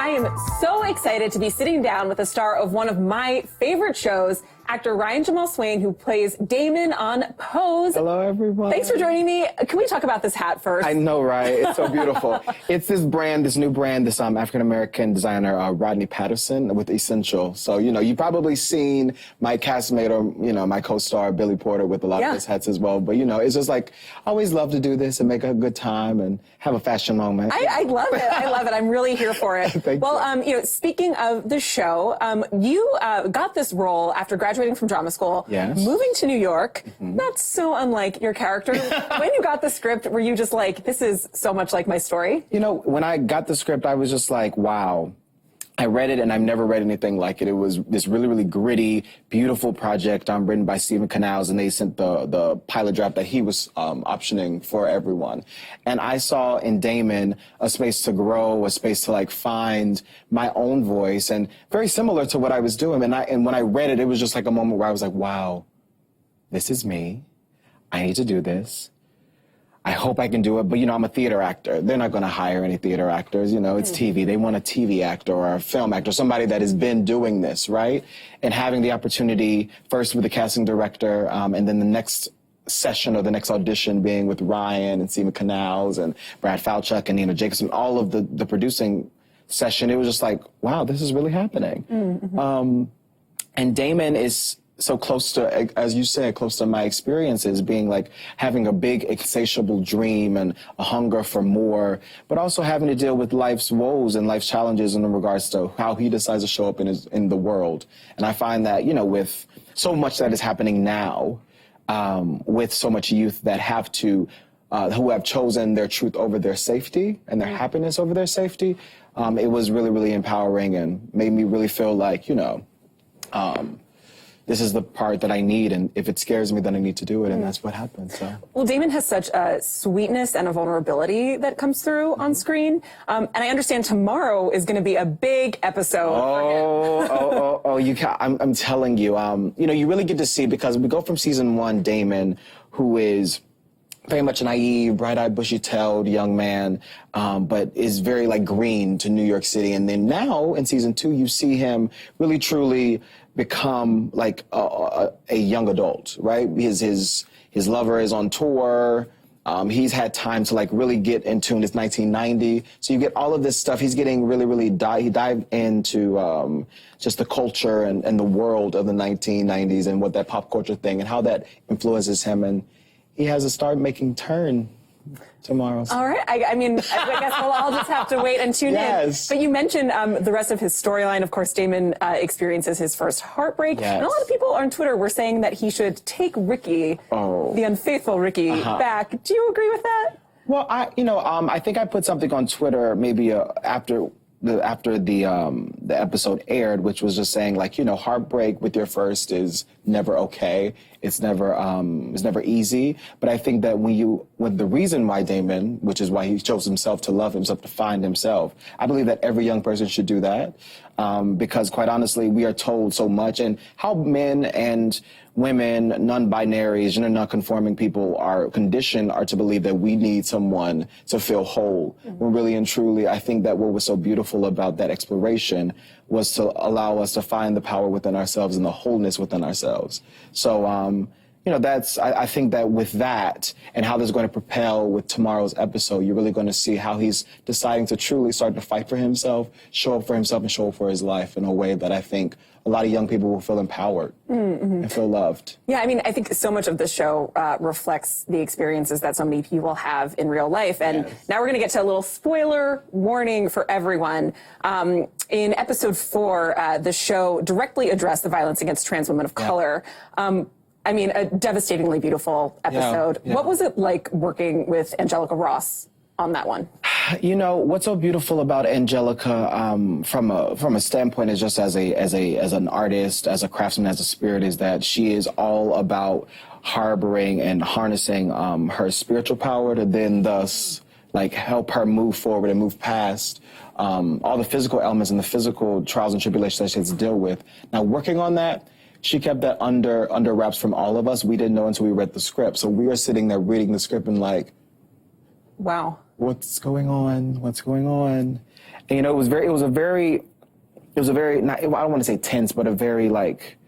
I am so excited to be sitting down with the star of one of my favorite shows, actor Jamaal Swain, who plays Damon on Pose. Hello, everyone. Thanks for joining me. Can we talk about this hat first? I know, right? It's so beautiful. It's this brand, this new brand, this African-American designer, Rodney Patterson with Essential. So, you've probably seen my castmate or, my co-star, Billy Porter, with a lot of his hats as well. But, it's just like, I always love to do this and make a good time and have a fashion moment. I love it. I love it. I'm really here for it. Thank you. Speaking of the show, you got this role after graduating from drama school, moving to New York, not so unlike your character. When you got the script, were you just like, this is so much like my story? When I got the script, I was just like, wow. I read it, and I've never read anything like it. It was this really, really gritty, beautiful project written by Stephen Canals, and they sent the pilot draft that he was optioning for everyone. And I saw in Damon a space to grow, a space to find my own voice, and very similar to what I was doing. And when I read it, it was just like a moment where I was like, wow, this is me. I need to do this. I hope I can do it, but I'm a theater actor. They're not going to hire any theater actors. It's TV. They want a TV actor or a film actor, somebody that has been doing this, right? And having the opportunity first with the casting director, and then the next session or the next audition being with Ryan and Stephen Canals and Brad Falchuk and Nina Jacobson, all of the producing session. It was just like, wow, this is really happening. And Damon is so close to, as you said, close to my experiences, being having a big insatiable dream and a hunger for more, but also having to deal with life's woes and life's challenges in regards to how he decides to show up in the world. And I find that, with so much that is happening now, with so much youth that have to, who have chosen their truth over their safety and their happiness over their safety, it was really, really empowering and made me really feel like, this is the part that I need, and if it scares me, then I need to do it, and that's what happened. So. Well, Damon has such a sweetness and a vulnerability that comes through on screen, and I understand tomorrow is going to be a big episode for him. I'm telling you, you really get to see, because we go from season 1, Damon, who is very much a naive, bright-eyed, bushy-tailed young man, but is very green to New York City. And then now in season 2, you see him really, truly become a young adult, right? His lover is on tour. He's had time to really get in tune. It's 1990, so you get all of this stuff. He's getting really, really he dived into just the culture and the world of the 1990s and what that pop culture thing and how that influences him. And he has a start-making turn tomorrow. So. All right. I guess we'll all just have to wait and tune in. But you mentioned the rest of his storyline. Of course, Damon experiences his first heartbreak. And a lot of people on Twitter were saying that he should take Ricky, the unfaithful Ricky, back. Do you agree with that? Well, I think I put something on Twitter maybe after the episode aired, which was just saying heartbreak with your first is never okay. It's never easy. But I think that when the reason why Damon, which is why he chose himself to love himself, to find himself, I believe that every young person should do that. Because quite honestly, we are told so much, and how men and women, non-binaries, gender non-conforming people are conditioned are to believe that we need someone to feel whole. When really and truly, I think that what was so beautiful about that exploration was to allow us to find the power within ourselves and the wholeness within ourselves. So, I think that with that and how this is going to propel with tomorrow's episode, you're really going to see how he's deciding to truly start to fight for himself, show up for himself, and show up for his life in a way that I think a lot of young people will feel empowered and feel loved. Yeah, I think so much of the show reflects the experiences that so many people have in real life. And now we're going to get to a little spoiler warning for everyone. In episode 4, the show directly addressed the violence against trans women of color. A devastatingly beautiful episode. What was it like working with Angelica Ross on that one? What's so beautiful about Angelica, from a standpoint, is just as an artist, as a craftsman, as a spirit, is that she is all about harboring and harnessing her spiritual power to then thus help her move forward and move past all the physical elements and the physical trials and tribulations that she has to deal with. Now, working on that, she kept that under wraps from all of us. We didn't know until we read the script. So we were sitting there reading the script and wow. what's going on? What's going on? And, you know, it was a very, not, I don't want to say tense, but a very like,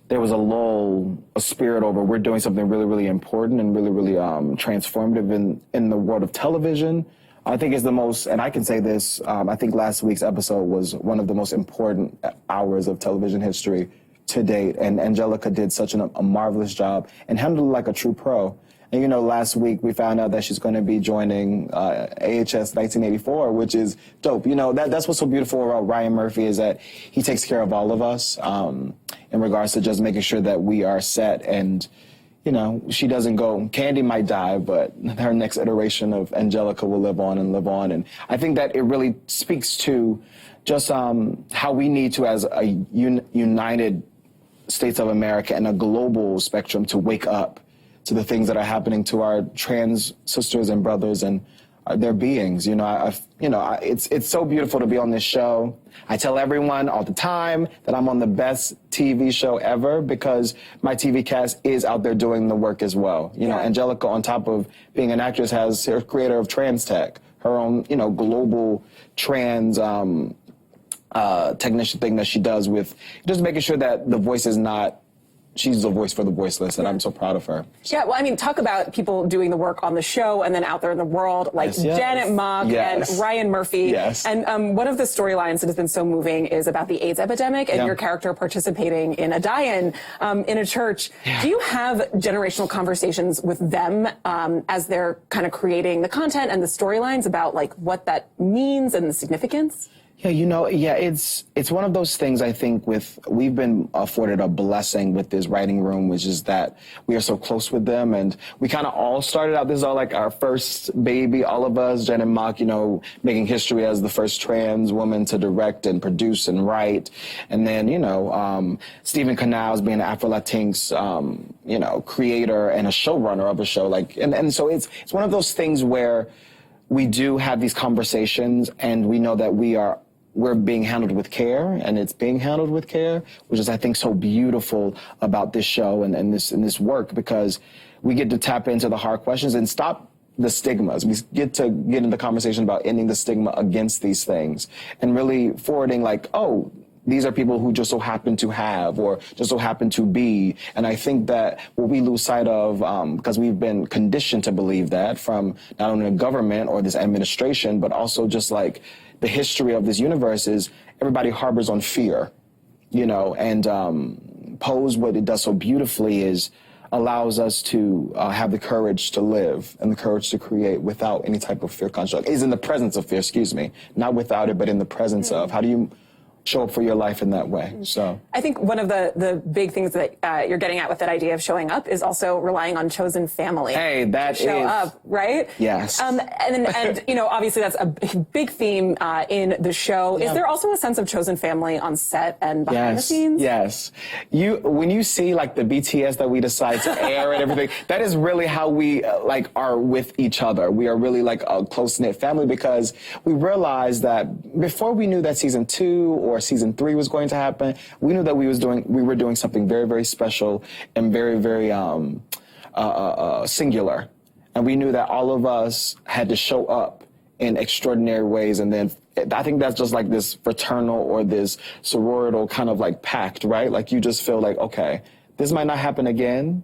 there was a lull, a spirit over, we're doing something really, really important and really, really transformative in the world of television. I think it's the most, and I can say this, I think last week's episode was one of the most important hours of television history to date. And Angelica did such a marvelous job and handled it like a true pro. And, you know, last week we found out that she's going to be joining AHS 1984, which is dope. You know, that's what's so beautiful about Ryan Murphy is that he takes care of all of us in regards to just making sure that we are set. And, you know, she doesn't go, Candy might die, but her next iteration of Angelica will live on and live on. And I think that it really speaks to just how we need to, as a united States of America and a global spectrum, to wake up to the things that are happening to our trans sisters and brothers and their beings. You know, it's so beautiful to be on this show. I tell everyone all the time that I'm on the best TV show ever because my TV cast is out there doing the work as well. You know, Angelica, on top of being an actress, has her creator of Trans Tech, her own, you know, global trans technician thing that she does with just making sure that the voice is not, she's the voice for the voiceless, and I'm so proud of her. Yeah, well, I mean, talk about people doing the work on the show and then out there in the world, like Janet Mock and Ryan Murphy. Yes. And one of the storylines that has been so moving is about the AIDS epidemic and your character participating in a die-in in a church. Yeah. Do you have generational conversations with them as they're kind of creating the content and the storylines about like what that means and the significance? Yeah, you know, it's one of those things. I think we've been afforded a blessing with this writing room, which is that we are so close with them, and we kind of all started out. This is all like our first baby, all of us. Jen and Mock, you know, making history as the first trans woman to direct and produce and write, and then you know, Stephen Canals being an Afro-Latinx, you know, creator and a showrunner of a show. Like, and so it's one of those things where we do have these conversations, and we know that we're being handled with care, and it's being handled with care, which is, I think, so beautiful about this show and this work, because we get to tap into the hard questions and stop the stigmas. We get in the conversation about ending the stigma against these things and really forwarding like, oh, these are people who just so happen to have or just so happen to be. And I think that what we lose sight of, because we've been conditioned to believe that from not only the government or this administration, but also just like the history of this universe, is everybody harbors on fear, you know, and Pose, what it does so beautifully is allows us to have the courage to live and the courage to create without any type of fear construct. Is in the presence of fear, excuse me, not without it, but in the presence of. How do you show up for your life in that way? So I think one of the big things that you're getting at with that idea of showing up is also relying on chosen family. Hey, that to show up, right? Yes. And you know, obviously that's a big theme in the show. Is there also a sense of chosen family on set and behind the scenes? Yes. When you see like the BTS that we decide to air and everything, that is really how we like are with each other. We are really like a close-knit family, because we realized that before we knew that season 2 or season 3 was going to happen, we knew that we were doing something very, very special and very, very singular. And we knew that all of us had to show up in extraordinary ways. And then I think that's just like this fraternal or this sororital kind of like pact, right? Like you just feel like, okay, this might not happen again,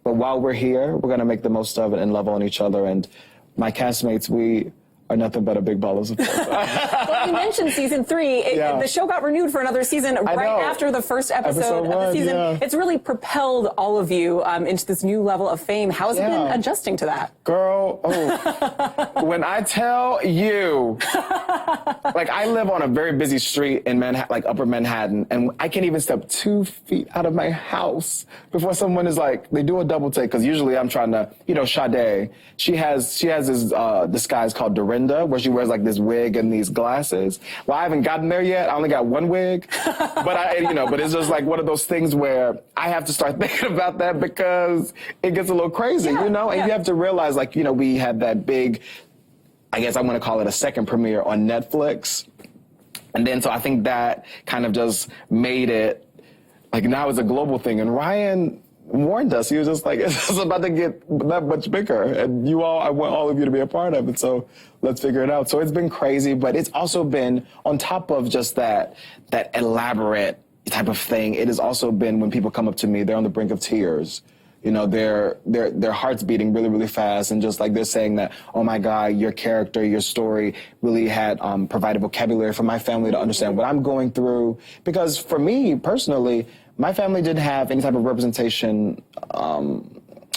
but while we're here, we're going to make the most of it and love on each other. And my castmates, we are nothing but a big ball of support. Well, you mentioned season 3. The show got renewed for another season right after the first episode of the season. Yeah. It's really propelled all of you into this new level of fame. How has it been adjusting to that? Girl, when I tell you, like I live on a very busy street in Manhattan, like Upper Manhattan, and I can't even step 2 feet out of my house before someone is like, they do a double take, because usually I'm trying to, you know, Sade, she has this disguise called Dorinda, where she wears like this wig and these glasses. Well, I haven't gotten there yet. I only got one wig, but it's just like one of those things where I have to start thinking about that, because it gets a little crazy, you know, and you have to realize, like, you know, we had that big, I guess I'm going to call it a second premiere on Netflix. And then, so I think that kind of just made it like now it's a global thing. And Ryan warned us. He was just like, it's about to get that much bigger, and I want all of you to be a part of it. So let's figure it out. So it's been crazy, but it's also been on top of just that elaborate type of thing. It has also been when people come up to me, they're on the brink of tears. You know, their hearts beating really, really fast, and just like they're saying that, oh my God, your character, your story really had provided vocabulary for my family to understand what I'm going through. Because for me personally, my family didn't have any type of representation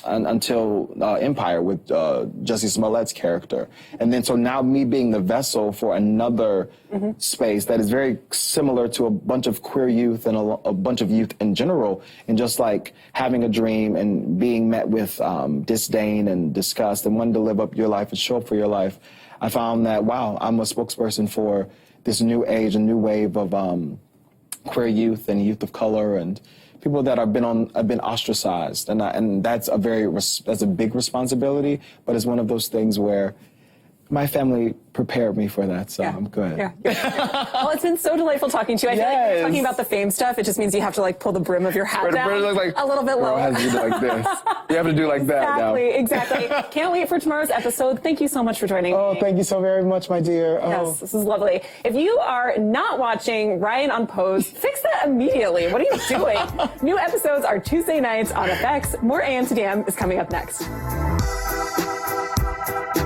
until Empire with Jussie Smollett's character. And then so now me being the vessel for another space that is very similar to a bunch of queer youth and a bunch of youth in general, and just like having a dream and being met with disdain and disgust and wanting to live up your life and show up for your life, I found that, wow, I'm a spokesperson for this new age, a new wave of queer youth and youth of color and people that have been ostracized, and that's a big responsibility. But it's one of those things where my family prepared me for that, so I'm good. Yeah. Well, it's been so delightful talking to you. I feel like when you're talking about the fame stuff, it just means you have to like pull the brim of your hat down like, a little bit lower. Has to do like this. You have to do like that now. Exactly. Can't wait for tomorrow's episode. Thank you so much for joining me. Oh, thank you so very much, my dear. Yes, this is lovely. If you are not watching Ryan on Pose, fix that immediately. What are you doing? New episodes are Tuesday nights on FX. More AM to DM is coming up next.